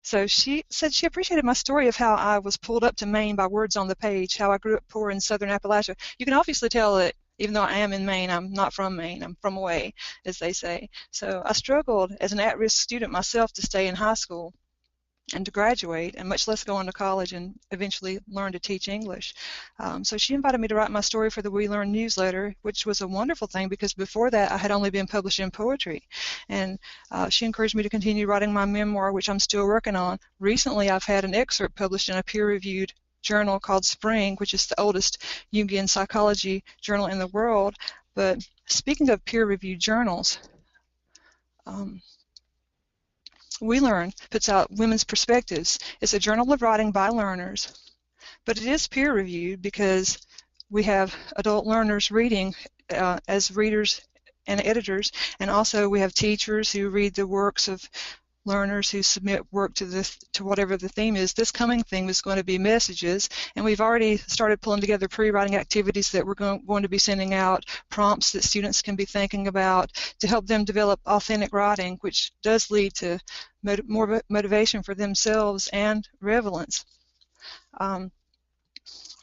So she said she appreciated my story of how I was pulled up to Maine by words on the page, how I grew up poor in southern Appalachia. You can obviously tell that even though I am in Maine, I'm not from Maine. I'm from away, as they say. So I struggled as an at-risk student myself to stay in high school and to graduate, and much less go on to college and eventually learn to teach English. So she invited me to write my story for the We Learn newsletter, which was a wonderful thing because before that I had only been published in poetry. And she encouraged me to continue writing my memoir, which I'm still working on. Recently I've had an excerpt published in a peer-reviewed journal called Spring, which is the oldest Jungian psychology journal in the world. But speaking of peer-reviewed journals, We Learn puts out Women's Perspectives. It's a journal of writing by learners, but it is peer-reviewed because we have adult learners reading as readers and editors, and also we have teachers who read the works of learners who submit work to whatever the theme is. This coming theme is going to be messages, and we've already started pulling together pre-writing activities that we're going to be sending out, prompts that students can be thinking about to help them develop authentic writing, which does lead to more motivation for themselves and relevance.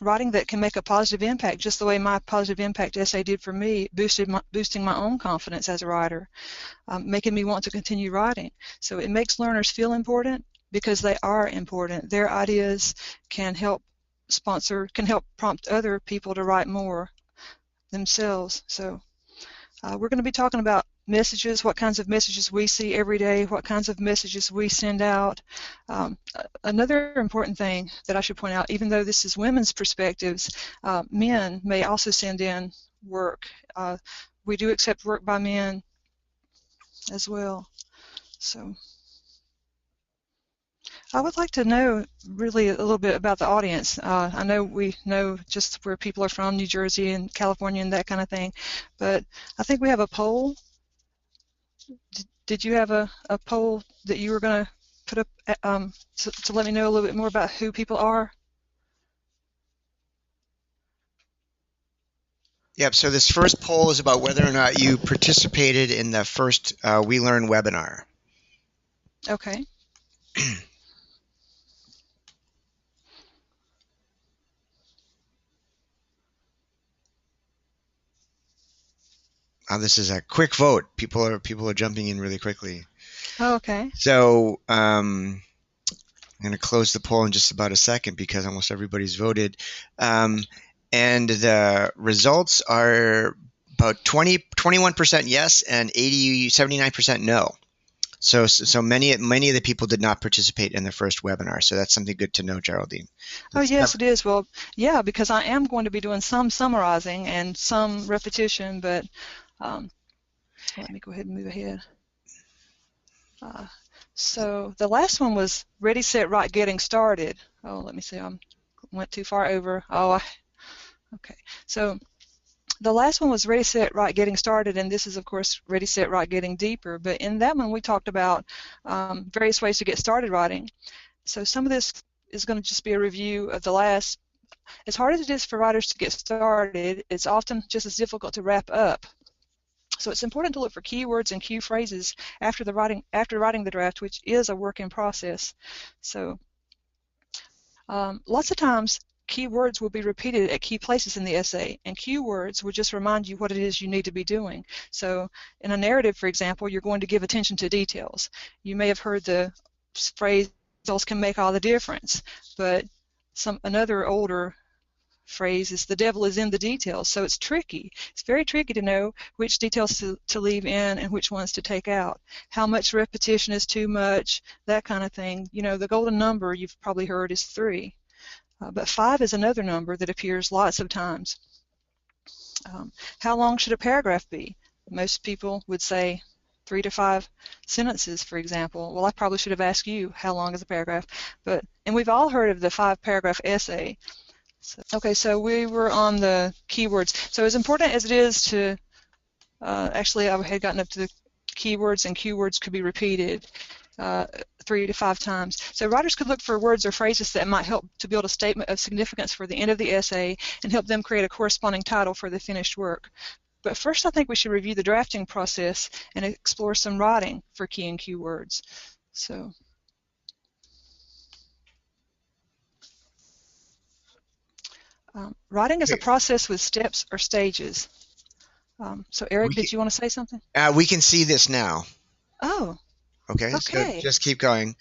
Writing that can make a positive impact, just the way my positive impact essay did for me, boosting my own confidence as a writer, making me want to continue writing. So it makes learners feel important because they are important. Their ideas can help prompt other people to write more themselves. So we're going to be talking about messages, what kinds of messages we see every day, what kinds of messages we send out. Another important thing that I should point out, even though this is women's perspectives, men may also send in work. We do accept work by men as well. So I would like to know really a little bit about the audience. I know we know just where people are from, New Jersey and California and that kind of thing, but I think we have a poll. Did you have a poll that you were going to put up to let me know a little bit more about who people are? Yep, so this first poll is about whether or not you participated in the first We Learn webinar. Okay. This is a quick vote. People are jumping in really quickly. Oh, okay. So I'm going to close the poll in just about a second because almost everybody's voted. And the results are about 21% yes and 79% no. So many of the people did not participate in the first webinar. So that's something good to know, Geraldine. Oh, yes, it is. Well, yeah, because I am going to be doing some summarizing and some repetition, but let me go ahead and move ahead. So the last one was Ready, Set, Right, Getting Started. Oh, let me see. I went too far over. Okay. So the last one was Ready, Set, Right, Getting Started, and this is, of course, Ready, Set, Right, Getting Deeper. But in that one, we talked about various ways to get started writing. So some of this is going to just be a review of the last. As hard as it is for writers to get started, it's often just as difficult to wrap up. So it's important to look for keywords and key phrases after writing the draft, which is a work in process. So lots of times keywords will be repeated at key places in the essay, and keywords will just remind you what it is you need to be doing. So in a narrative, for example, you're going to give attention to details. You may have heard the phrase, "Details can make all the difference," but another older phrase is "the devil is in the details." So it's tricky. It's very tricky to know which details to leave in and which ones to take out. How much repetition is too much, that kind of thing. You know, the golden number you've probably heard is 3. But 5 is another number that appears lots of times. How long should a paragraph be? Most people would say 3 to 5 sentences, for example. Well, I probably should have asked you how long is a paragraph. And we've all heard of the 5-paragraph essay. So we were on the keywords. So as important as it is to, actually I had gotten up to the keywords, and keywords could be repeated 3 to 5 times. So writers could look for words or phrases that might help to build a statement of significance for the end of the essay and help them create a corresponding title for the finished work. But first I think we should review the drafting process and explore some writing for key and keywords. So Writing is a Okay. process with steps or stages. So Eric, We did you want to say something? we can see this now. Oh, Okay, so okay. just keep going.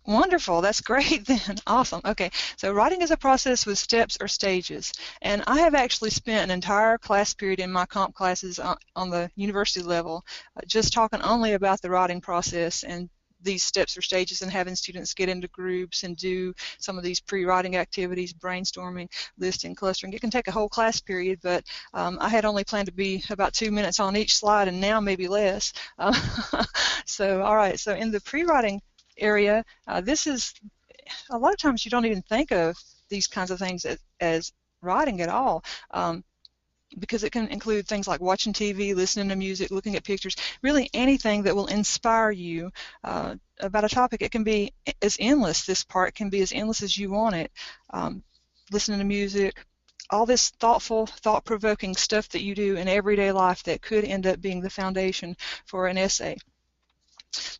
Wonderful. That's great then. Awesome. Okay. So writing is a process with steps or stages. And I have actually spent an entire class period in my comp classes on the university level just talking only about the writing process and these steps or stages and having students get into groups and do some of these pre-writing activities, brainstorming, listing, clustering. It can take a whole class period, but I had only planned to be about 2 minutes on each slide and now maybe less. So, all right. So in the pre-writing area, this is a lot of times you don't even think of these kinds of things as writing at all, because it can include things like watching TV, listening to music, looking at pictures, really anything that will inspire you about a topic. It can be as endless, this part can be as endless as you want it. Listening to music, all this thoughtful, thought-provoking stuff that you do in everyday life that could end up being the foundation for an essay.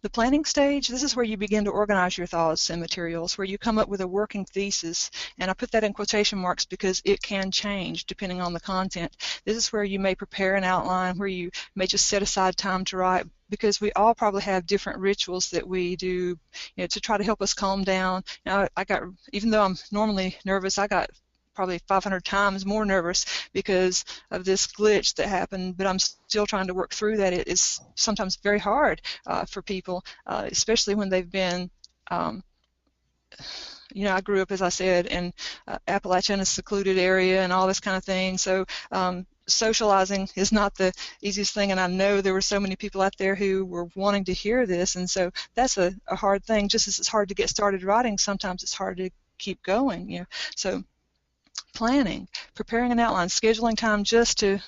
The planning stage, this is where you begin to organize your thoughts and materials, where you come up with a working thesis, and I put that in quotation marks because it can change depending on the content. This is where you may prepare an outline, where you may just set aside time to write, because we all probably have different rituals that we do, to try to help us calm down. Now, even though I'm normally nervous, I got probably 500 times more nervous because of this glitch that happened, but I'm still trying to work through that. It is sometimes very hard for people, especially when they've been, I grew up, as I said, in Appalachia, a secluded area and all this kind of thing, so socializing is not the easiest thing, and I know there were so many people out there who were wanting to hear this, and so that's a hard thing. Just as it's hard to get started writing, sometimes it's hard to keep going, so planning, preparing an outline, scheduling time just to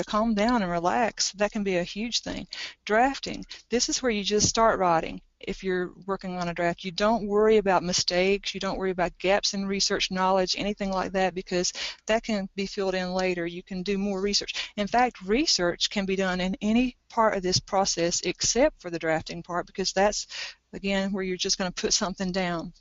calm down and relax, that can be a huge thing. Drafting, this is where you just start writing. If you're working on a draft, you don't worry about mistakes, you don't worry about gaps in research knowledge, anything like that, because that can be filled in later. You can do more research. In fact, research can be done in any part of this process except for the drafting part, because that's, again, where you're just going to put something down.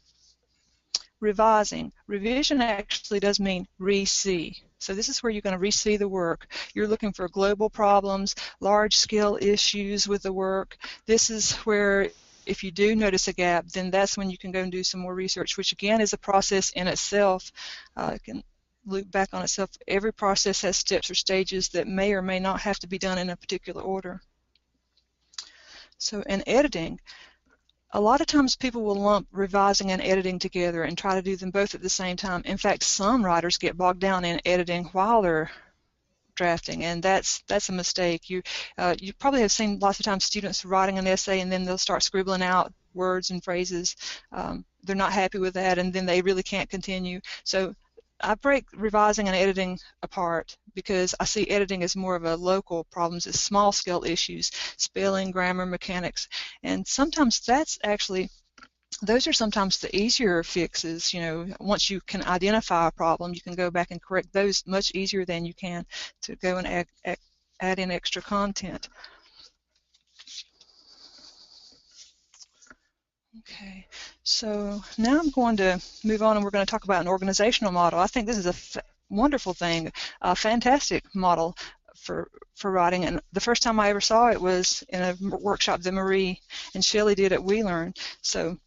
Revising. Revision actually does mean re-see. So this is where you're going to re-see the work. You're looking for global problems, large-scale issues with the work. This is where, if you do notice a gap, then that's when you can go and do some more research, which again is a process in itself. It can loop back on itself. Every process has steps or stages that may or may not have to be done in a particular order. So in editing, a lot of times people will lump revising and editing together and try to do them both at the same time. In fact, some writers get bogged down in editing while they're drafting, and that's a mistake. You probably have seen lots of times students writing an essay and then they'll start scribbling out words and phrases. They're not happy with that, and then they really can't continue. So I break revising and editing apart because I see editing as more of a local problems, as small-scale issues, spelling, grammar, mechanics, and sometimes those are sometimes the easier fixes. Once you can identify a problem, you can go back and correct those much easier than you can to go and add in extra content. Okay, so now I'm going to move on and we're going to talk about an organizational model. I think this is a wonderful thing, a fantastic model for writing, and the first time I ever saw it was in a workshop that Marie and Shelley did at WeLearn. So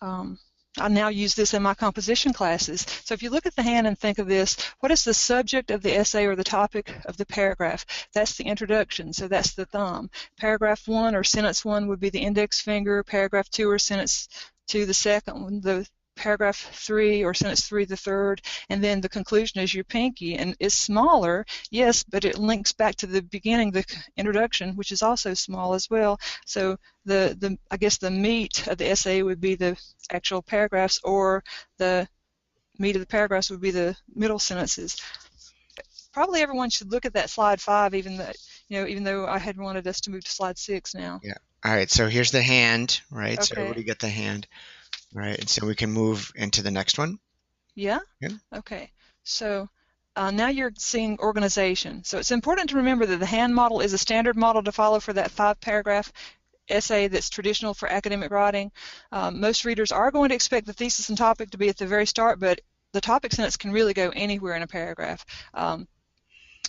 I now use this in my composition classes. So if you look at the hand and think of this, what is the subject of the essay or the topic of the paragraph? That's the introduction, so that's the thumb. Paragraph 1 or sentence 1 would be the index finger, paragraph 2 or sentence 2 the second one, the paragraph 3 or sentence 3 the third, and then the conclusion is your pinky, and it's smaller, yes, but it links back to the beginning, the introduction, which is also small as well. So I guess the meat of the essay would be the actual paragraphs, or the meat of the paragraphs would be the middle sentences. Probably everyone should look at that slide 5, even though I had wanted us to move to slide 6 now. Yeah. All right. So here's the hand, right? Okay. So everybody get the hand, right? And so we can move into the next one. Yeah? Okay. So now you're seeing organization. So it's important to remember that the hand model is a standard model to follow for that 5-paragraph essay that's traditional for academic writing. Most readers are going to expect the thesis and topic to be at the very start, but the topic sentence can really go anywhere in a paragraph.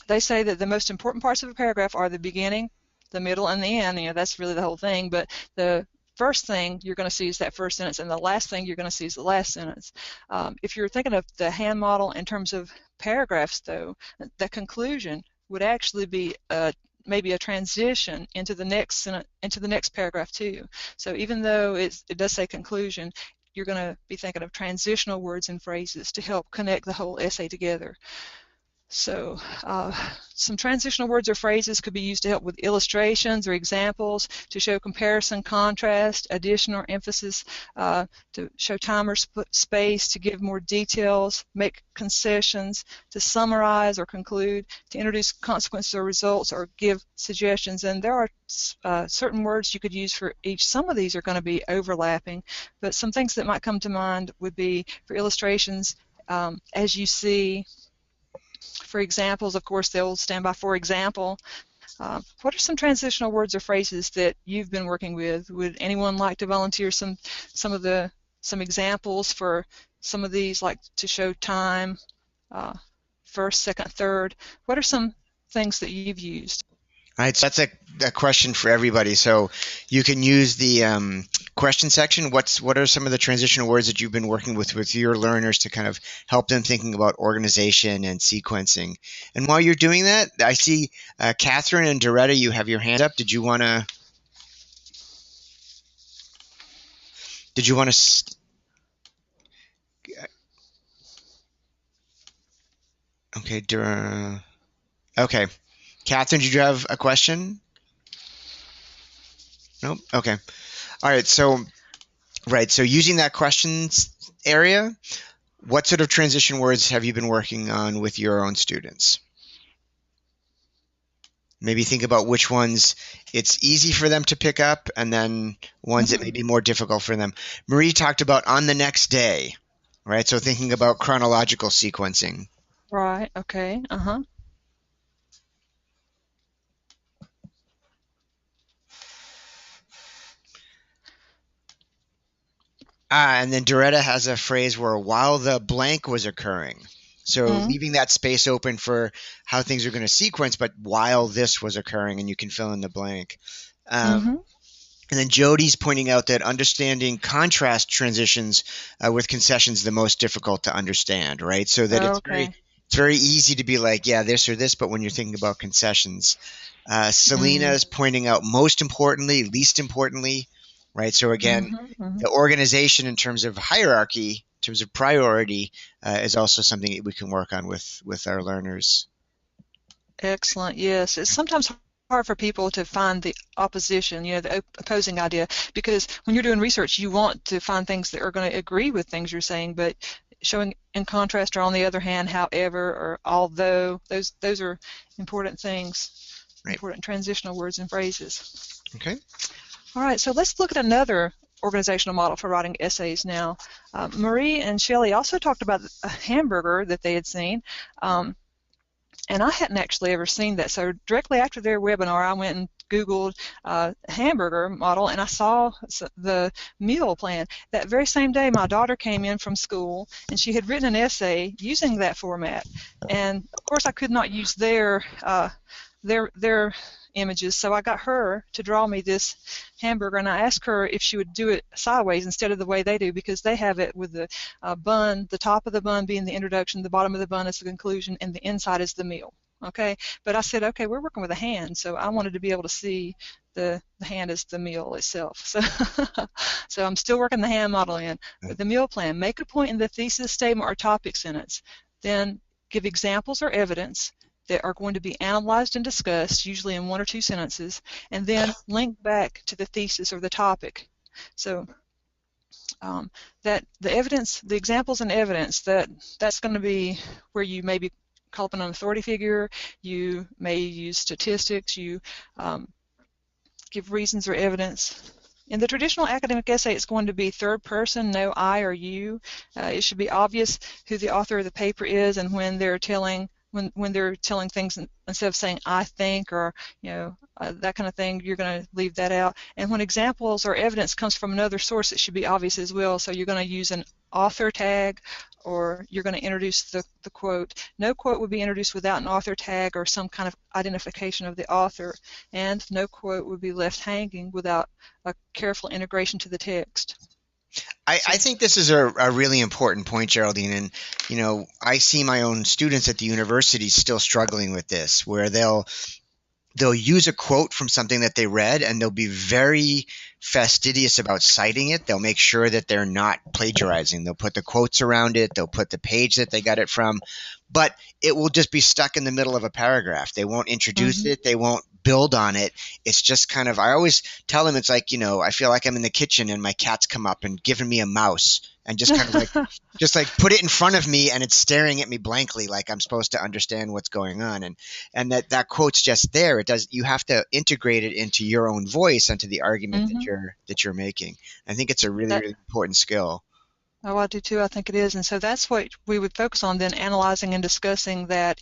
They say that the most important parts of a paragraph are the beginning, the middle, and the end. That's really the whole thing, but the first thing you're going to see is that first sentence, and the last thing you're going to see is the last sentence. If you're thinking of the hand model in terms of paragraphs, though, the conclusion would actually be maybe a transition into the next sentence, into the next paragraph too. So even though it does say conclusion, you're going to be thinking of transitional words and phrases to help connect the whole essay together. So some transitional words or phrases could be used to help with illustrations or examples, to show comparison, contrast, addition or emphasis, to show time or space, to give more details, make concessions, to summarize or conclude, to introduce consequences or results, or give suggestions. And there are certain words you could use for each. Some of these are going to be overlapping, but some things that might come to mind would be for illustrations, as you see. For examples, of course, they'll stand by for example. What are some transitional words or phrases that you've been working with? Would anyone like to volunteer some examples for some of these, like to show time, first, second, third? What are some things that you've used? All right, so that's a question for everybody. So you can use the question section. What are some of the transitional words that you've been working with your learners to kind of help them thinking about organization and sequencing? And while you're doing that, I see Catherine and Doretta, you have your hands up. Did you want to? Okay, okay. Catherine, did you have a question? Nope. Okay. All right. So using that questions area, what sort of transition words have you been working on with your own students? Maybe think about which ones it's easy for them to pick up, and then ones that may be more difficult for them. Marie talked about on the next day, right? So thinking about chronological sequencing. Right. Okay. And then Doretta has a phrase where while the blank was occurring. So leaving that space open for how things are going to sequence, but while this was occurring, and you can fill in the blank. And then Jody's pointing out that understanding contrast transitions with concessions the most difficult to understand, right? So that it's very easy to be like, yeah, this or this, but when you're thinking about concessions. Selena is pointing out most importantly, least importantly, right? So again, the organization in terms of hierarchy, in terms of priority, is also something that we can work on with our learners. Excellent. Yes, it's sometimes hard for people to find the opposition, the opposing idea, because when you're doing research, you want to find things that are going to agree with things you're saying, but showing in contrast or on the other hand, however, or although, those are important things, right. Important transitional words and phrases. Okay. All right, so let's look at another organizational model for writing essays now. Marie and Shelley also talked about a hamburger that they had seen, and I hadn't actually ever seen that. So directly after their webinar, I went and Googled hamburger model, and I saw the meal plan. That very same day, my daughter came in from school, and she had written an essay using that format. And of course, I could not use their images, so I got her to draw me this hamburger, and I asked her if she would do it sideways instead of the way they do, because they have it with the bun, the top of the bun being the introduction, the bottom of the bun is the conclusion, and the inside is the meal. Okay, but I said, okay, we're working with a hand, so I wanted to be able to see the hand as the meal itself. So I'm still working the hand model in. But the meal plan, make a point in the thesis statement or topic sentence, then give examples or evidence that are going to be analyzed and discussed, usually in 1 or 2 sentences, and then link back to the thesis or the topic. So that the evidence, the examples and evidence, that's going to be where you maybe call up an authority figure, you may use statistics, you give reasons or evidence. In the traditional academic essay, it's going to be third person, no I or you. It should be obvious who the author of the paper is, and when they're telling things, instead of saying I think or that kind of thing, you're going to leave that out. And when examples or evidence comes from another source, it should be obvious as well. So you're going to use an author tag or you're going to introduce the quote. No quote would be introduced without an author tag or some kind of identification of the author, and no quote would be left hanging without a careful integration to the text. I think this is a really important point, Geraldine. And, I see my own students at the university still struggling with this, where they'll use a quote from something that they read, and they'll be very fastidious about citing it. They'll make sure that they're not plagiarizing. They'll put the quotes around it. They'll put the page that they got it from, but it will just be stuck in the middle of a paragraph. They won't introduce it. They won't build on it. It's just kind of, I always tell them, it's like, I feel like I'm in the kitchen and my cat's come up and given me a mouse and just kind of like, just like put it in front of me and it's staring at me blankly like I'm supposed to understand what's going on. And that quote's just there. You have to integrate it into your own voice, into the argument that you're making. I think it's a really important skill. Oh, I do too. I think it is. And so that's what we would focus on then, analyzing and discussing that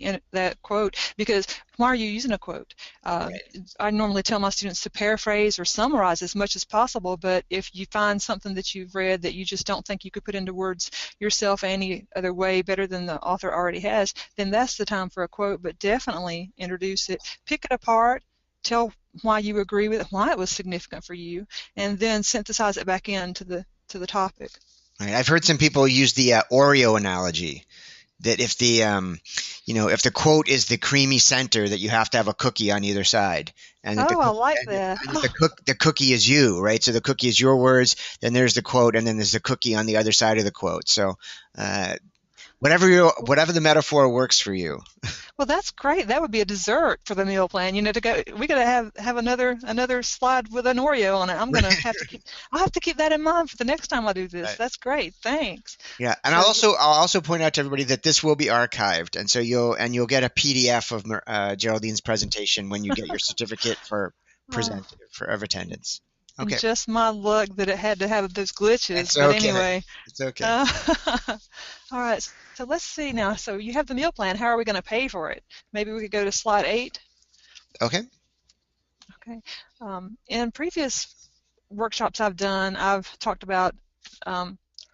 quote, because why are you using a quote? Right. I normally tell my students to paraphrase or summarize as much as possible, but if you find something that you've read that you just don't think you could put into words yourself any other way better than the author already has, then that's the time for a quote. But definitely introduce it, pick it apart, tell why you agree with it, why it was significant for you, and then synthesize it back into the topic. Right. I've heard some people use the Oreo analogy, that if the if the quote is the creamy center, that you have to have a cookie on either side. And that I like that. The cookie is you, right? So the cookie is your words, then there's the quote, and then there's the cookie on the other side of the quote. So whatever the metaphor works for you. Well, that's great. That would be a dessert for the meal plan. To go, we gotta have another slide with an Oreo on it. I'm gonna I'll have to keep that in mind for the next time I do this. Right. That's great. Thanks. Yeah, and I'll also point out to everybody that this will be archived, and so you'll get a PDF of Geraldine's presentation when you get your certificate for attendance. Okay. Just my luck that it had to have those glitches. It's but okay. Anyway. It's okay. All right. So let's see now. So you have the meal plan. How are we going to pay for it? Maybe we could go to slide 8. Okay. Okay. In previous workshops I've done, I've talked about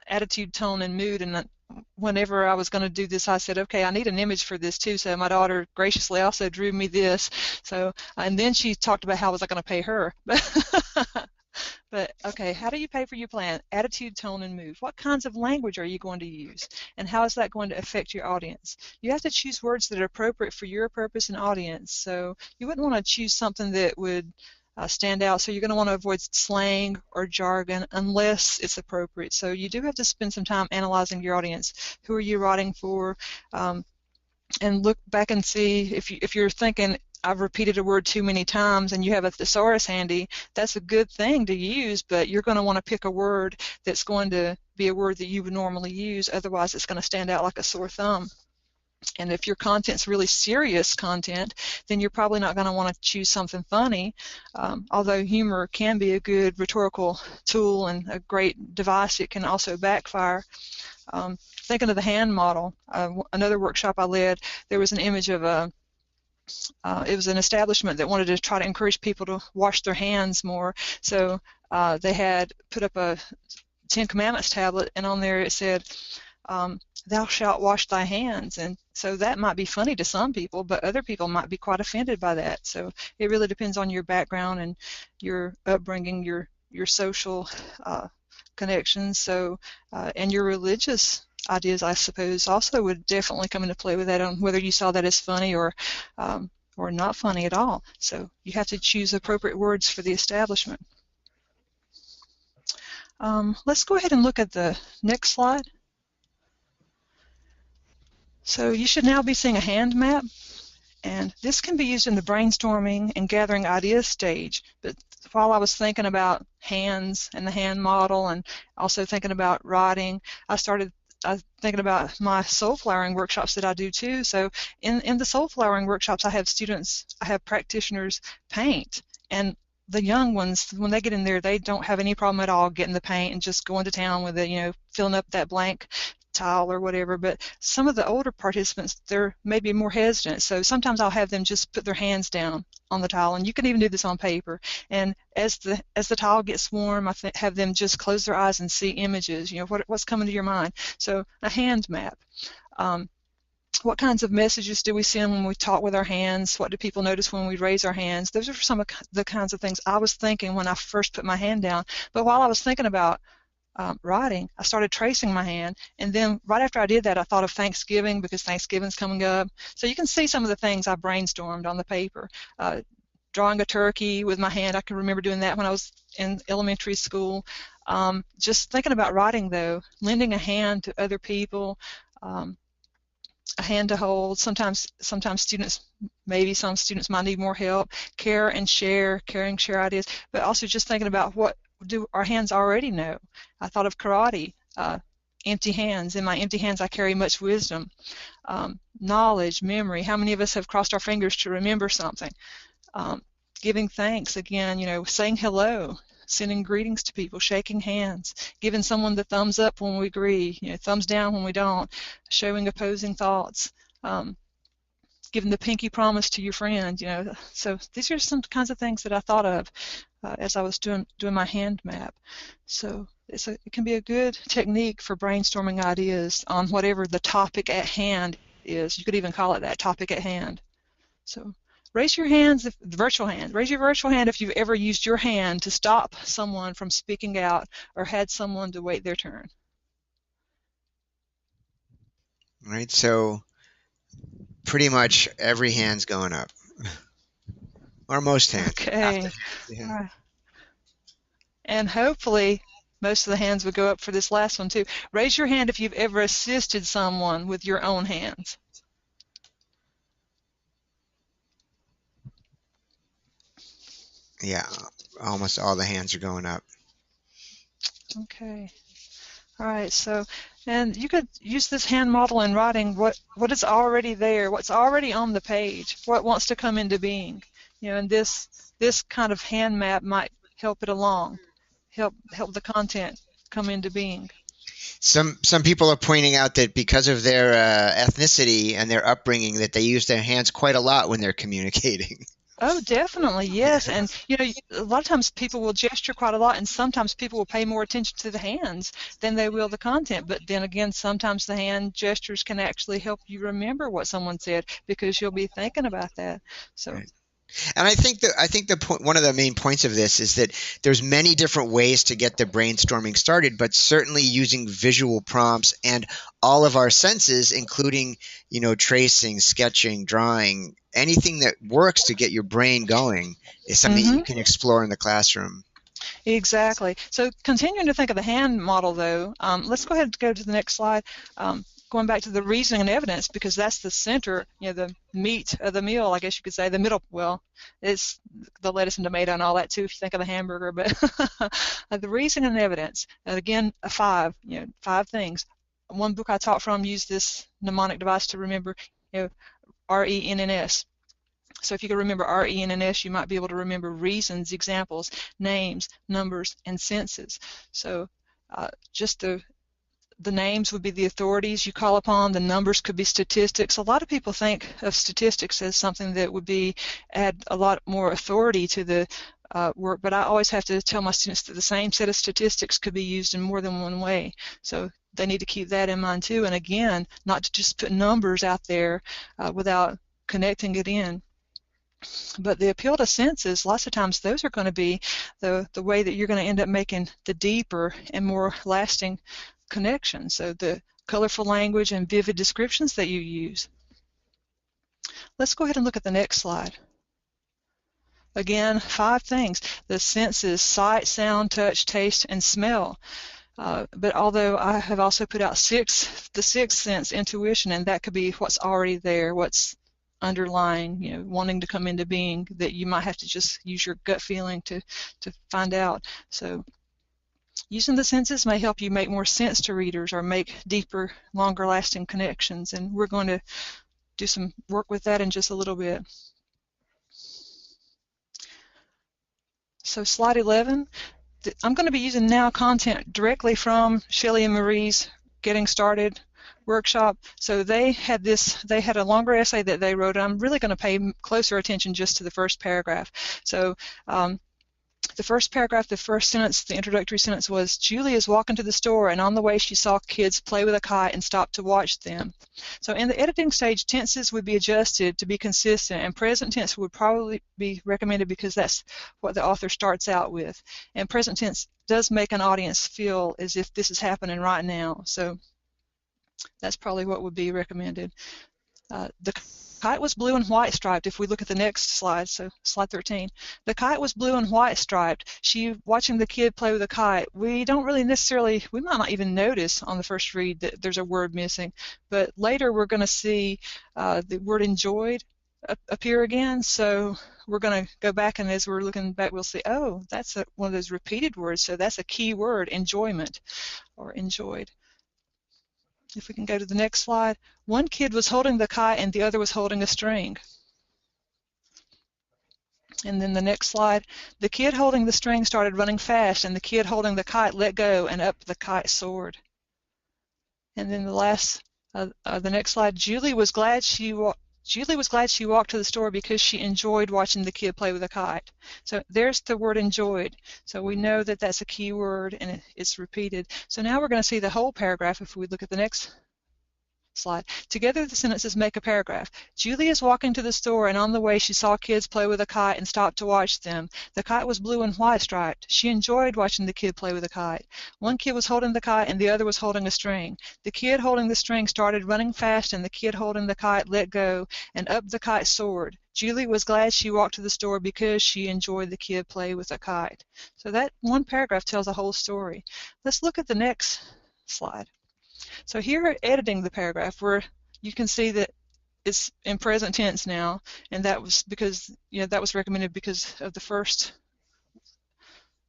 attitude, tone, and mood, and whenever I was going to do this, I said, okay, I need an image for this too. So my daughter graciously also drew me this. So, and then she talked about how was I going to pay her. But okay, how do you pay for your plan? Attitude, tone, and mood. What kinds of language are you going to use, and how is that going to affect your audience? You have to choose words that are appropriate for your purpose and audience. So you wouldn't want to choose something that would stand out. So you're going to want to avoid slang or jargon unless it's appropriate. So you do have to spend some time analyzing your audience. Who are you writing for? And look back and see if you're thinking, I've repeated a word too many times and you have a thesaurus handy, that's a good thing to use, but you're going to want to pick a word that's going to be a word that you would normally use, otherwise it's going to stand out like a sore thumb. And if your content's really serious content, then you're probably not going to want to choose something funny, although humor can be a good rhetorical tool and a great device, it can also backfire. Thinking of the hand model, another workshop I led, there was an image of it was an establishment that wanted to try to encourage people to wash their hands more. So they had put up a Ten Commandments tablet, and on there it said, thou shalt wash thy hands. And so that might be funny to some people, but other people might be quite offended by that. So it really depends on your background and your upbringing, your social connections, so and your religious ideas, I suppose, also would definitely come into play with that, on whether you saw that as funny or not funny at all. So you have to choose appropriate words for the establishment. Let's go ahead and look at the next slide. So you should now be seeing a hand map, and this can be used in the brainstorming and gathering ideas stage. But while I was thinking about hands and the hand model and also thinking about writing, I started thinking about my soul flowering workshops that I do too. So in the soul flowering workshops, I have practitioners paint, and the young ones, when they get in there, they don't have any problem at all getting the paint and just going to town with it, filling up that blank tile or whatever. But some of the older participants, they're maybe more hesitant, so sometimes I'll have them just put their hands down on the tile, and you can even do this on paper. And as the tile gets warm, I have them just close their eyes and see images. You know, what's coming to your mind. So a hand map. What kinds of messages do we send when we talk with our hands? What do people notice when we raise our hands? Those are some of the kinds of things I was thinking when I first put my hand down. But while I was thinking about writing, I started tracing my hand, and then right after I did that, I thought of Thanksgiving, because Thanksgiving's coming up. So you can see some of the things I brainstormed on the paper. Drawing a turkey with my hand, I can remember doing that when I was in elementary school. Just thinking about writing, though, lending a hand to other people, a hand to hold. Sometimes students, maybe some students might need more help. Care and share, caring, share ideas, but also just thinking about what do our hands already know. I thought of karate, empty hands. In my empty hands I carry much wisdom. Knowledge, memory. How many of us have crossed our fingers to remember something? Giving thanks, again, you know, saying hello, sending greetings to people, shaking hands, giving someone the thumbs up when we agree, you know, thumbs down when we don't, showing opposing thoughts, giving the pinky promise to your friend, you know. So these are some kinds of things that I thought of as I was doing my hand map. So it can be a good technique for brainstorming ideas on whatever the topic at hand is. You could even call it that, topic at hand. So raise your hands, raise your virtual hand if you've ever used your hand to stop someone from speaking out or had someone to wait their turn. All right, so pretty much every hand's going up. Or most hands. Okay. Yeah. All right. And hopefully most of the hands would go up for this last one too. Raise your hand if you've ever assisted someone with your own hands. Yeah, almost all the hands are going up. Okay. All right, so, and you could use this hand model in writing what is already there, what's already on the page, what wants to come into being. You know, and this kind of hand map might help it along, help the content come into being. Some people are pointing out that because of their ethnicity and their upbringing, that they use their hands quite a lot when they're communicating. Oh, definitely, yes. And you know, a lot of times people will gesture quite a lot, and sometimes people will pay more attention to the hands than they will the content. But then again, sometimes the hand gestures can actually help you remember what someone said, because you'll be thinking about that. So. Right. And I think the point, one of the main points of this is that there's many different ways to get the brainstorming started, but certainly using visual prompts and all of our senses, including, you know, tracing, sketching, drawing, anything that works to get your brain going is something you can explore in the classroom. Exactly. So continuing to think of the hand model, though, let's go ahead and go to the next slide. Going back to the reasoning and evidence, because that's the center, you know, the meat of the meal, I guess you could say, the middle. Well, it's the lettuce and tomato and all that too, if you think of the hamburger. But the reasoning and evidence, and again, five things. One book I taught from used this mnemonic device to remember, you know, RENNS. So if you can remember RENNS, you might be able to remember reasons, examples, names, numbers, and senses. So just the names would be the authorities you call upon. The numbers could be statistics. A lot of people think of statistics as something that would add a lot more authority to the work, but I always have to tell my students that the same set of statistics could be used in more than one way. So they need to keep that in mind too. And again, not to just put numbers out there without connecting it in. But the appeal to senses, lots of times those are going to be the way that you're going to end up making the deeper and more lasting connections. So the colorful language and vivid descriptions that you use. Let's go ahead and look at the next slide. Again, 5 things. The senses: sight, sound, touch, taste, and smell. But although I have also put out the sixth sense, intuition, and that could be what's already there, what's underlying, you know, wanting to come into being, that you might have to just use your gut feeling to find out. So using the senses may help you make more sense to readers or make deeper, longer lasting connections, and we're going to do some work with that in just a little bit. So slide 11, I'm going to be using now content directly from Shelley and Marie's Getting Started workshop. So they had a longer essay that they wrote, and I'm really going to pay closer attention just to the first paragraph. So the first paragraph, the first sentence, the introductory sentence was, Julie is walking to the store, and on the way she saw kids play with a kite and stopped to watch them. So in the editing stage, tenses would be adjusted to be consistent, and present tense would probably be recommended because that's what the author starts out with. And present tense does make an audience feel as if this is happening right now. So that's probably what would be recommended. The kite was blue and white striped. If we look at the next slide, so slide 13, the kite was blue and white striped. Watching the kid play with a kite, we don't really necessarily, we might not even notice on the first read that there's a word missing, but later we're going to see the word enjoyed appear again. So we're going to go back, and as we're looking back, we'll see, oh, that's one of those repeated words, so that's a key word, enjoyment or enjoyed. If we can go to the next slide, one kid was holding the kite and the other was holding a string. And then the next slide, the kid holding the string started running fast, and the kid holding the kite let go, and up the kite soared. And then the next slide, Julie was glad she walked to the store because she enjoyed watching the kid play with a kite. So there's the word enjoyed. So we know that that's a key word, and it's repeated. So now we're going to see the whole paragraph if we look at the next slide. Together the sentences make a paragraph. Julie is walking to the store, and on the way she saw kids play with a kite and stopped to watch them. The kite was blue and white striped. She enjoyed watching the kid play with a kite. One kid was holding the kite and the other was holding a string. The kid holding the string started running fast, and the kid holding the kite let go, and up the kite soared. Julie was glad she walked to the store because she enjoyed the kid play with a kite. So that one paragraph tells a whole story. Let's look at the next slide. So here, editing the paragraph, where you can see that it's in present tense now, and that was because, that was recommended because of the first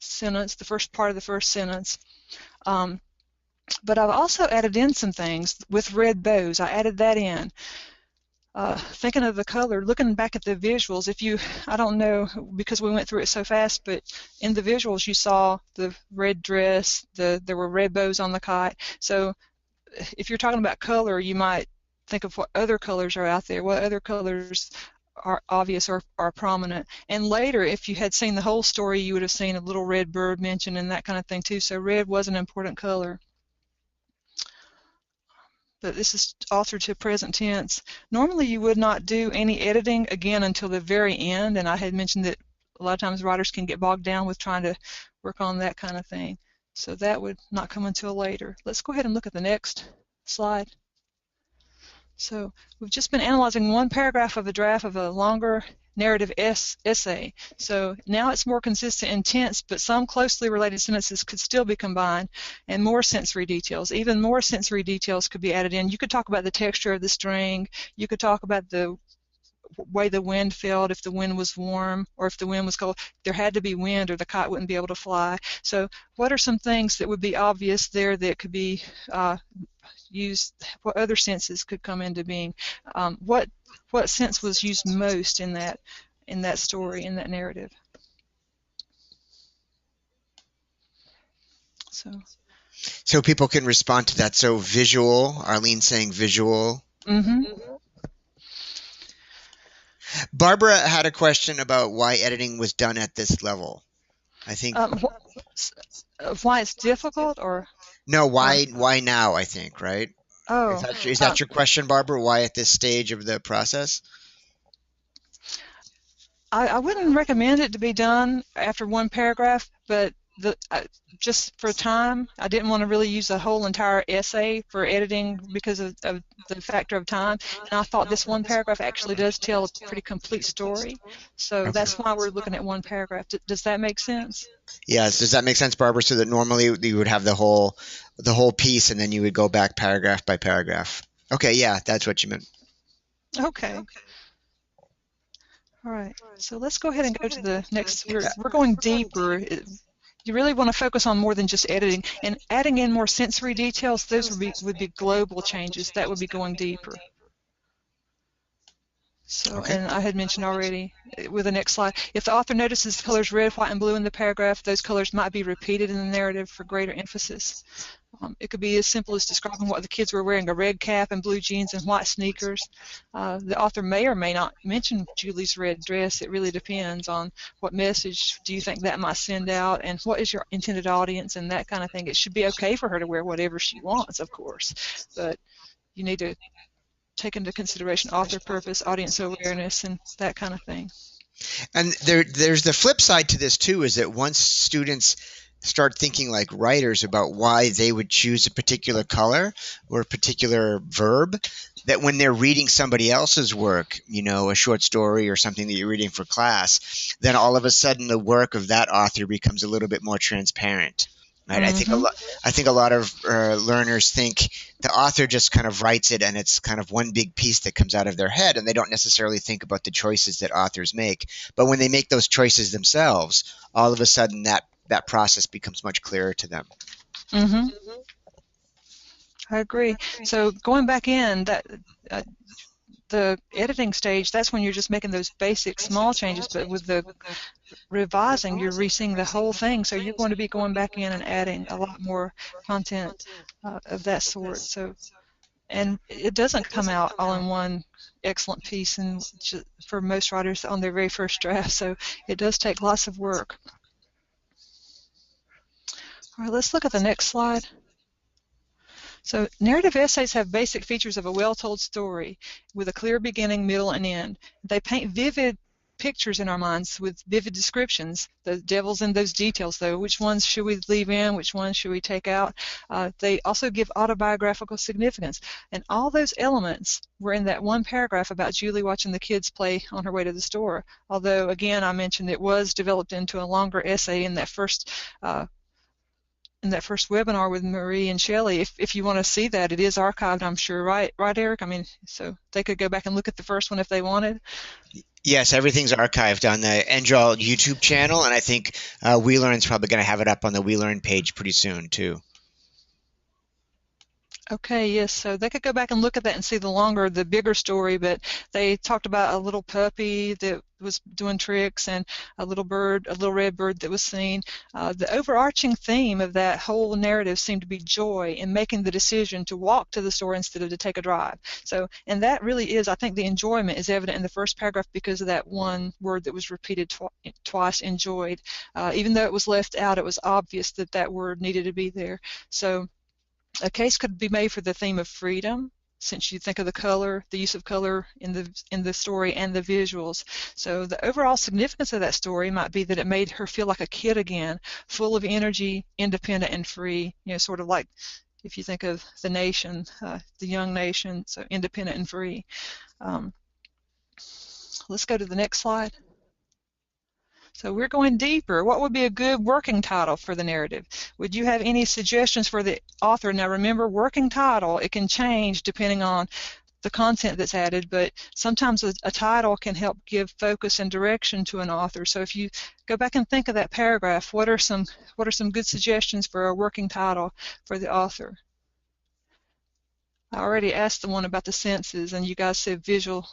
sentence, the first part of the first sentence. But I've also added in some things with red bows. I added that in. Thinking of the color, looking back at the visuals, I don't know because we went through it so fast, but in the visuals you saw the red dress, there were red bows on the kite. So if you're talking about color, you might think of what other colors are out there, what other colors are obvious or are prominent. And later, if you had seen the whole story, you would have seen a little red bird mentioned and that kind of thing too. So red was an important color. But this is authored to present tense. Normally you would not do any editing again until the very end, and I had mentioned that a lot of times writers can get bogged down with trying to work on that kind of thing. So that would not come until later. Let's go ahead and look at the next slide. So we've just been analyzing one paragraph of a draft of a longer narrative essay. So now it's more consistent in tense, but some closely related sentences could still be combined, and more sensory details. Even more sensory details could be added in. You could talk about the texture of the string. You could talk about the way the wind felt, if the wind was warm or if the wind was cold. There had to be wind or the kite wouldn't be able to fly. So what are some things that would be obvious there that could be used? What other senses could come into being? What sense was used most in that story, in that narrative? So people can respond to that. So visual, Arlene saying visual. Mm-hmm. Barbara had a question about why editing was done at this level. I think why it's difficult, or no, why now? I think, right? Oh, is that your question, Barbara? Why at this stage of the process? I wouldn't recommend it to be done after one paragraph, but just for time, I didn't want to really use a whole entire essay for editing because of the factor of time, and I thought this one paragraph actually does tell a pretty complete story, so okay. That's why we're looking at one paragraph. Does that make sense? Yes. Does that make sense, Barbara? So that normally you would have the whole piece, and then you would go back paragraph by paragraph. Okay, yeah, that's what you meant. Okay. All right. So let's go ahead and go to the next. We're going deeper. You really want to focus on more than just editing, and adding in more sensory details. Those would be global changes. That would be going deeper. So, okay. And I had mentioned already with the next slide, if the author notices the colors red, white, and blue in the paragraph, those colors might be repeated in the narrative for greater emphasis. It could be as simple as describing what the kids were wearing, a red cap and blue jeans and white sneakers. The author may or may not mention Julie's red dress. It really depends on what message do you think that might send out, and what is your intended audience, and that kind of thing. It should be okay for her to wear whatever she wants, of course, but you need to take into consideration author purpose, audience awareness, and that kind of thing. And there's the flip side to this too, is that once students start thinking like writers about why they would choose a particular color or a particular verb, that when they're reading somebody else's work, a short story or something that you're reading for class, then all of a sudden the work of that author becomes a little bit more transparent. Right? Mm-hmm. I think a lot of learners think the author just kind of writes it and it's kind of one big piece that comes out of their head, and they don't necessarily think about the choices that authors make. But when they make those choices themselves, all of a sudden that process becomes much clearer to them. Mm-hmm. I agree. So going back in, that the editing stage, that's when you're just making those basic small changes, but with the revising, you're re-seeing the whole thing, so you're going to be going back in and adding a lot more content of that sort. So, and it doesn't come out all in one excellent piece, and for most writers on their very first draft, so it does take lots of work. All right, let's look at the next slide. So narrative essays have basic features of a well-told story with a clear beginning, middle, and end. They paint vivid pictures in our minds with vivid descriptions. The devil's in those details, though. Which ones should we leave in? Which ones should we take out? They also give autobiographical significance. And all those elements were in that one paragraph about Julie watching the kids play on her way to the store. Although, again, I mentioned it was developed into a longer essay in that first webinar with Marie and Shelley. If you want to see that, it is archived, I'm sure, right, Eric? I mean, so they could go back and look at the first one if they wanted. Yes, everything's archived on the NJAL YouTube channel, and I think WeLearn's probably going to have it up on the WeLearn page pretty soon, too. Okay, yes, so they could go back and look at that and see the bigger story, but they talked about a little puppy that was doing tricks and a little red bird that was seen. The overarching theme of that whole narrative seemed to be joy in making the decision to walk to the store instead of to take a drive. So, and that really is, I think the enjoyment is evident in the first paragraph because of that one word that was repeated twice, enjoyed. Even though it was left out, it was obvious that that word needed to be there. So a case could be made for the theme of freedom, since you think of the use of color in the story and the visuals. So the overall significance of that story might be that it made her feel like a kid again, full of energy, independent and free, sort of like if you think of the nation, the young nation, so independent and free. Let's go to the next slide. So we're going deeper. What would be a good working title for the narrative? Would you have any suggestions for the author? Now remember, working title, it can change depending on the content that's added, but sometimes a title can help give focus and direction to an author. So if you go back and think of that paragraph, what are some good suggestions for a working title for the author? I already asked the one about the senses, and you guys said visual.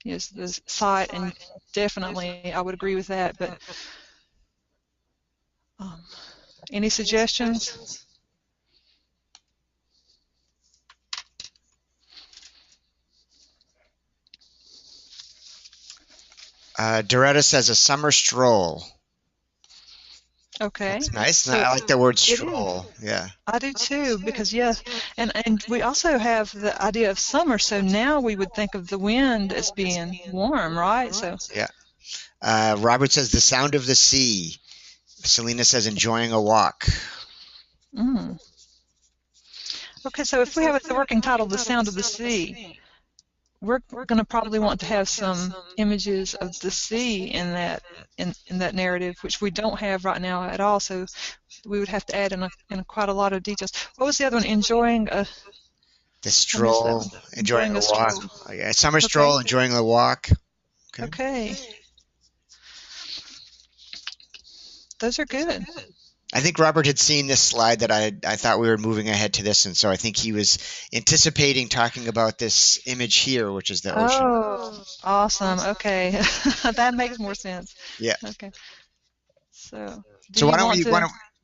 Yes, the sight, and definitely I would agree with that, but any suggestions? Doretta says a summer stroll. Okay. That's nice. So I like the word stroll. Yeah. I do too, because yes, and we also have the idea of summer, so now we would think of the wind as being warm, right? So yeah. Robert says the sound of the sea. Selena says enjoying a walk. Okay, so if we have the working title, The Sound of the Sea, we're going to probably want to have some images of the sea in that narrative, which we don't have right now at all. So we would have to add in quite a lot of details. What was the other one? Enjoying the stroll, enjoying a walk. Okay. Summer stroll, enjoying the walk. Okay. Those are good. I think Robert had seen this slide that I thought we were moving ahead to this, and so I think he was anticipating talking about this image here, which is the ocean. Oh, awesome. Okay. That makes more sense. Yeah. Okay. So why don't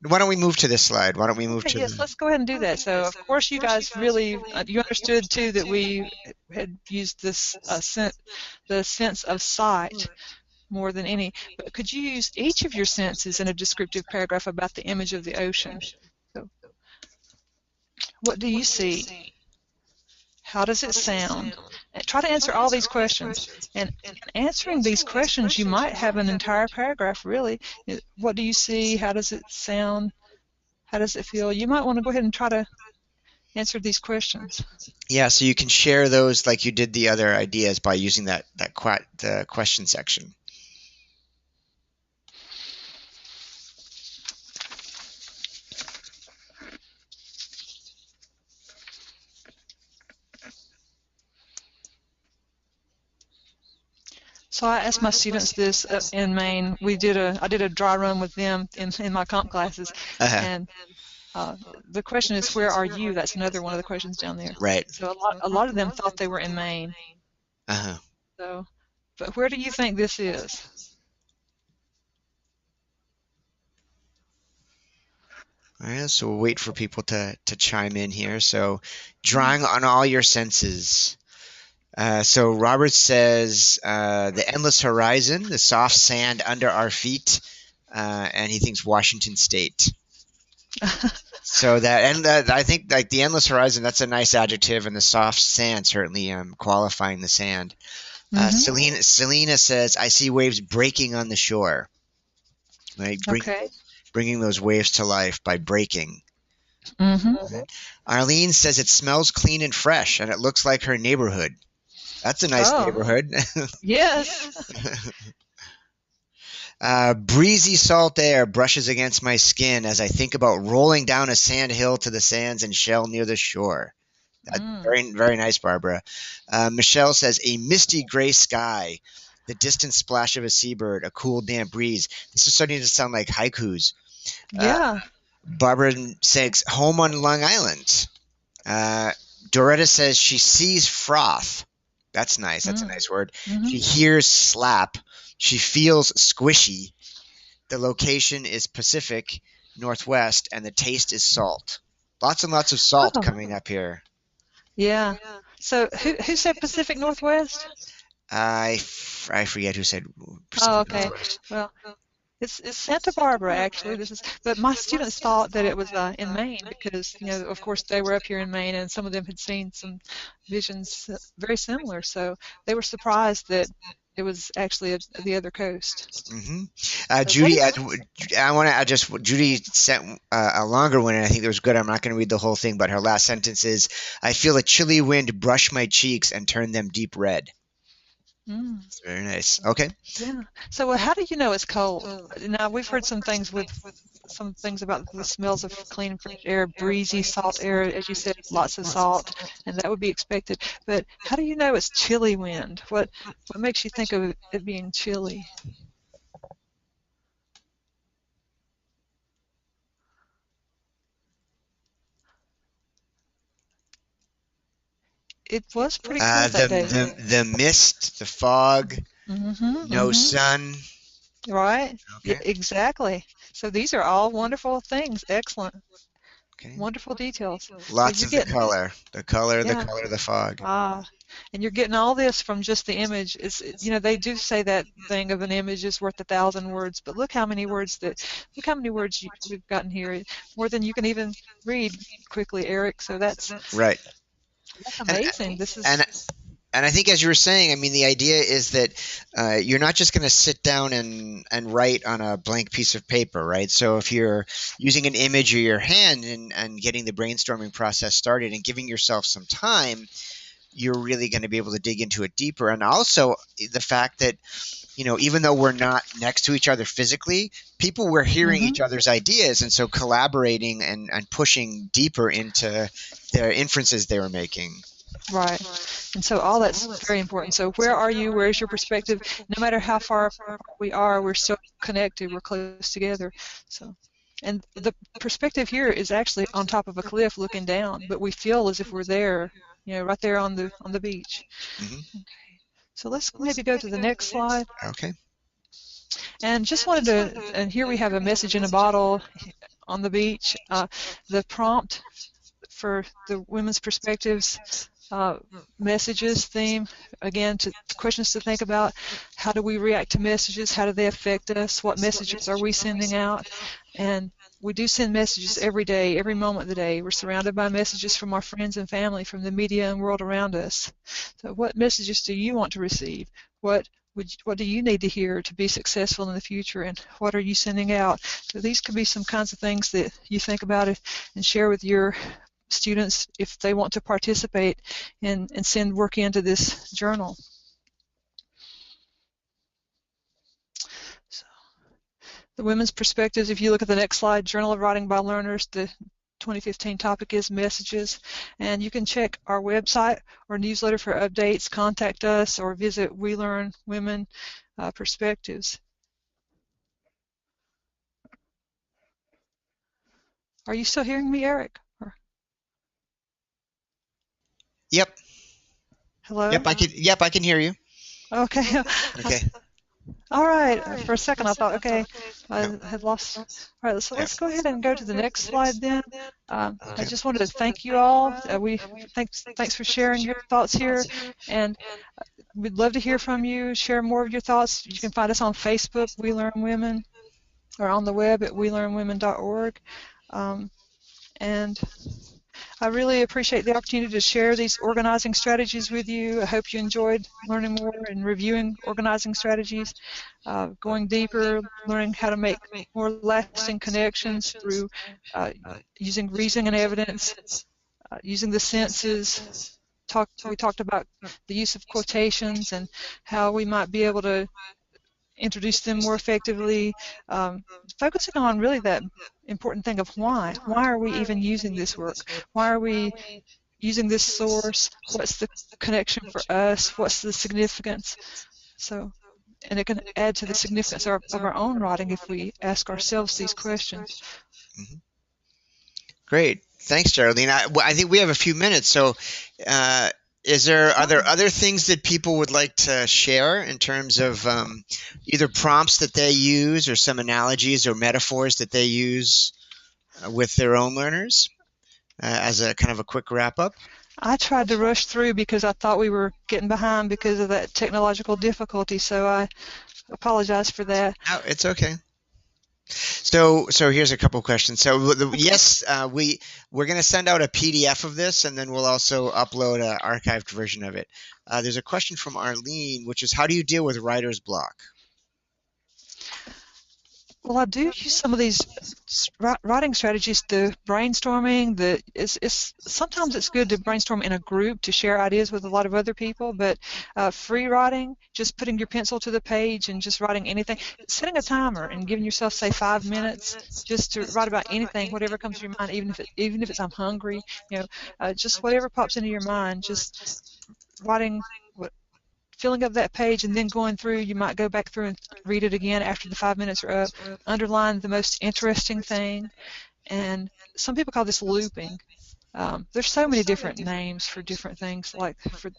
why don't we move to this slide? Why don't we move Okay, to yes, the, let's go ahead and do that. So, of course, you guys really, you understood too that we had used this the sense of sight more than any. But could you use each of your senses in a descriptive paragraph about the image of the ocean? So, what do you see? How does it sound? And try to answer all these questions. And in answering these questions, you might have an entire paragraph, really. What do you see? How does it sound? How does it feel? You might want to go ahead and try to answer these questions. yeah, so you can share those like you did the other ideas by using the question section. So I asked my students this in Maine. I did a dry run with them in my comp classes, Uh-huh. and the question is, where are you? That's another one of the questions down there. Right. So a lot of them thought they were in Maine. Uh-huh. So, but where do you think this is? All right, so we'll wait for people to chime in here. So, drawing on all your senses. So Robert says the endless horizon, the soft sand under our feet, and he thinks Washington State. So I think like the endless horizon, that's a nice adjective, and the soft sand certainly qualifying the sand. Selena says, I see waves breaking on the shore. Right, Okay. bringing those waves to life by breaking. Mm-hmm. Arlene says it smells clean and fresh, and it looks like her neighborhood. That's a nice neighborhood. Yes. Breezy salt air brushes against my skin as I think about rolling down a sand hill to the sands and shell near the shore. Very, very nice, Barbara. Michelle says, a misty gray sky, the distant splash of a seabird, a cool damp breeze. This is starting to sound like haikus. Yeah. Barbara says, home on Long Island. Doretta says she sees froth. That's nice. That's a nice word. She hears slap. She feels squishy. The location is Pacific Northwest, and the taste is salt. Lots and lots of salt coming up here. Yeah. So who said Pacific Northwest? I forget who said Pacific okay. Northwest. Well, it's Santa Barbara actually. But my students thought that it was in Maine because of course they were up here in Maine and some of them had seen some visions very similar. So they were surprised that it was actually the other coast. Judy, I want to just Judy sent a longer one, and I think it was good. I'm not going to read the whole thing, but her last sentence is, "I feel a chilly wind brush my cheeks and turn them deep red." It's very nice. Okay. Yeah. So how do you know it's cold? Now we've heard some things about the smells of clean, fresh air, breezy, salt air, as you said, lots of salt, and that would be expected. But how do you know it's chilly wind? What makes you think of it being chilly? It was pretty cold that day. The mist, the fog, no sun. Right. Okay. Yeah, exactly. So these are all wonderful things. Excellent. Okay. Wonderful details. Lots of the color, the color of the fog. And you're getting all this from just the image. They do say that thing of an image is worth 1,000 words, but look how many words we've gotten here. More than you can even read quickly, Eric. So that's right. That's amazing. And I think, as you were saying, I mean, the idea is that you're not just going to sit down and write on a blank piece of paper, right? So if you're using an image or your hand and getting the brainstorming process started and giving yourself some time, you're really going to be able to dig into it deeper. And also the fact that, even though we're not next to each other physically, people were hearing each other's ideas, and so collaborating and pushing deeper into the inferences they were making. Right. And so all that's very important. So where are you? Where's your perspective? No matter how far apart we are, we're still connected. We're close together. So, and the perspective here is actually on top of a cliff looking down, but we feel as if we're there, right there on the beach. Okay. So let's maybe go to the next slide. Okay. And just wanted to, and here we have a message in a bottle on the beach. The prompt for the women's perspectives messages theme, again, to questions to think about. How do we react to messages? How do they affect us? What messages are we sending out? And we do send messages every day, every moment of the day. We're surrounded by messages from our friends and family, from the media and world around us. So what messages do you want to receive? What do you need to hear to be successful in the future, and what are you sending out? So these could be some kinds of things that you think about it and share with your students if they want to participate and send work into this journal. So, the women's perspectives, if you look at the next slide, Journal of Writing by Learners, the 2015 topic is messages, and you can check our website or newsletter for updates, contact us, or visit We Learn Women Perspectives. Are you still hearing me, Eric? Yep. Hello? Yep, I can hear you. Okay. Okay. All right. For a second, I thought, okay, I had lost. All right, so let's go ahead and go to the next slide then. I just wanted to thank you all. Thanks for sharing your thoughts here, and we'd love to hear from you. Share more of your thoughts. You can find us on Facebook, We Learn Women, or on the web at welearnwomen.org. And I really appreciate the opportunity to share these organizing strategies with you. I hope you enjoyed learning more and reviewing organizing strategies, going deeper, learning how to make more lasting connections through using reasoning and evidence, using the senses. We talked about the use of quotations and how we might be able to introduce them more effectively, focusing on really that important thing of why. Why are we even using this work? Why are we using this source? What's the connection for us? What's the significance? So, and it can add to the significance of our own writing if we ask ourselves these questions. Mm-hmm. Great. Thanks, Geraldine. I think we have a few minutes, so are there other things that people would like to share in terms of either prompts that they use or some analogies or metaphors that they use with their own learners as a kind of a quick wrap-up? I tried to rush through because I thought we were getting behind because of that technological difficulty, so I apologize for that. No, it's okay. So here's a couple questions. So yes, we're going to send out a PDF of this, and then we'll also upload an archived version of it. There's a question from Arlene, which is, how do you deal with writer's block? Well, I do use some of these writing strategies, the brainstorming. Sometimes it's good to brainstorm in a group to share ideas with a lot of other people, but free writing, just putting your pencil to the page and just writing anything, setting a timer and giving yourself, say, 5 minutes just to write about anything, whatever comes to your mind, even if it's I'm hungry, just whatever pops into your mind, just writing filling up that page and then going through. You might go back through and read it again after the 5 minutes are up, underline the most interesting thing, and some people call this looping. There's so many different names for different things, like for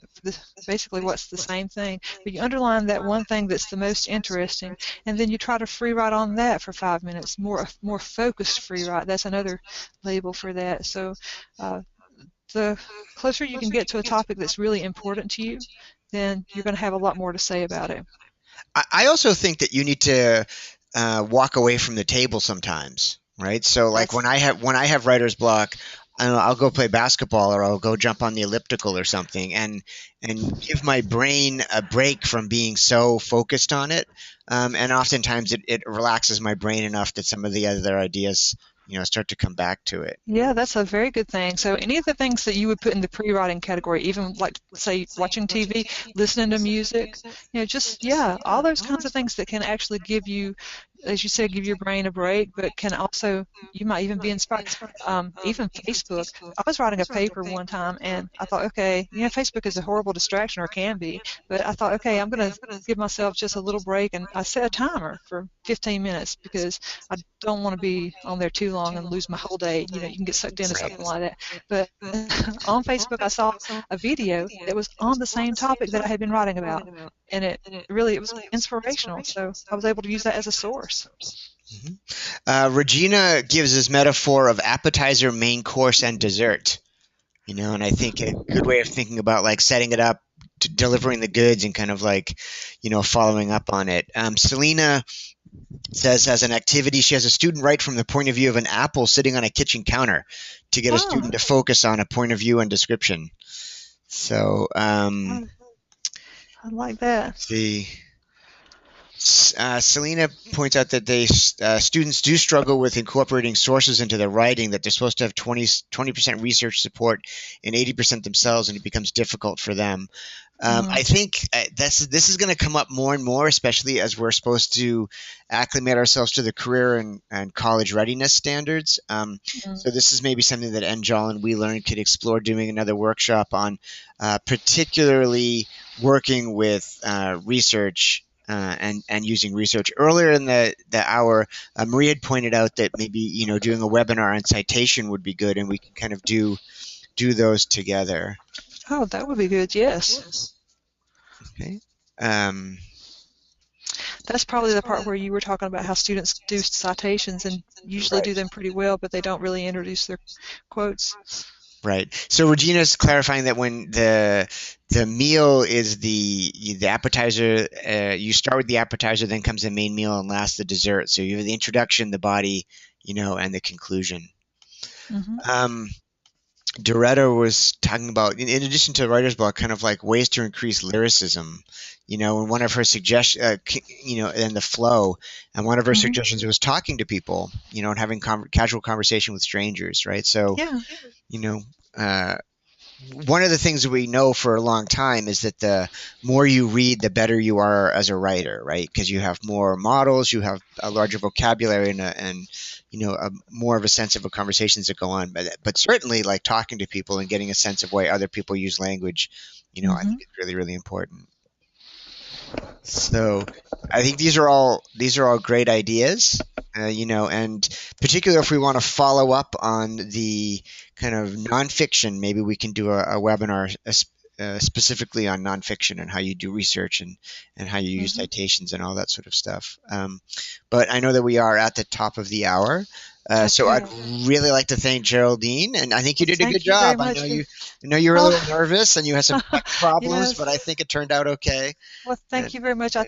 basically what's the same thing, but you underline that one thing that's the most interesting, and then you try to free write on that for 5 minutes, more focused free write. That's another label for that. So the closer you can get to a topic that's really important to you, then you're going to have a lot more to say about it. I also think that you need to walk away from the table sometimes, right? So like when I have writer's block, I'll go play basketball or I'll go jump on the elliptical or something and give my brain a break from being so focused on it. And oftentimes it relaxes my brain enough that some of the other ideas start to come back to it. Yeah, that's a very good thing. So any of the things that you would put in the pre-writing category, even like, say, watching TV, listening to music, all those kinds of things that can actually give you, as you said, give your brain a break, but can also, you might even be inspired. Even Facebook. I was writing a paper one time, and I thought, okay, Facebook is a horrible distraction, or can be, but I thought, okay, I'm going to give myself just a little break, and I set a timer for 15 minutes because I don't want to be on there too long and lose my whole day. You can get sucked into something like that. But on Facebook, I saw a video that was on the same topic that I had been writing about, and it was inspirational. So I was able to use that as a source. Mhm. Regina gives this metaphor of appetizer, main course, and dessert. And I think a good way of thinking about like setting it up, to delivering the goods, and kind of like, following up on it. Selena says as an activity, she has a student write from the point of view of an apple sitting on a kitchen counter to get a Oh, student to focus on a point of view and description. So, I like that. the Selena points out that students do struggle with incorporating sources into their writing, that they're supposed to have 20% research support and 80% themselves, and it becomes difficult for them. Mm, I think this is going to come up more and more, especially as we're supposed to acclimate ourselves to the career and college readiness standards. mm, So this is maybe something that NJOL and We Learn could explore doing another workshop on, particularly working with research, and using research. Earlier in the hour, Marie had pointed out that maybe doing a webinar on citation would be good, and we can kind of do those together. oh, that would be good. Yes. Okay. Um, That's probably the part where you were talking about how students do citations and usually right. do them pretty well, but they don't really introduce their quotes. Right. So Regina's clarifying that when the meal is the appetizer, you start with the appetizer, then comes the main meal, and last the dessert. So you have the introduction, the body, and the conclusion. Hmm. Um, Doretta was talking about, in addition to writer's block, kind of like ways to increase lyricism. And one of her suggestions, and the flow, and one of her Hmm. suggestions was talking to people, and having casual conversation with strangers, right? So, Yeah. you know, uh, one of the things that we know for a long time is that the more you read, the better you are as a writer, right? Because you have more models, you have a larger vocabulary, and more of a sense of the conversations that go on. But certainly, like talking to people and getting a sense of why other people use language, I Hmm. think it's really, really important. So I think these are all great ideas, and particularly if we want to follow up on the kind of nonfiction, maybe we can do a webinar specifically on nonfiction and how you do research, and how you use Hmm. citations and all that sort of stuff. But I know that we are at the top of the hour. So I'd Okay. really like to thank Geraldine, and I think you Well, did a good thank you very job. I know much. you were a little Oh, nervous and you had some tech problems, but I yes. think it turned out okay. Well, thank And you very much. I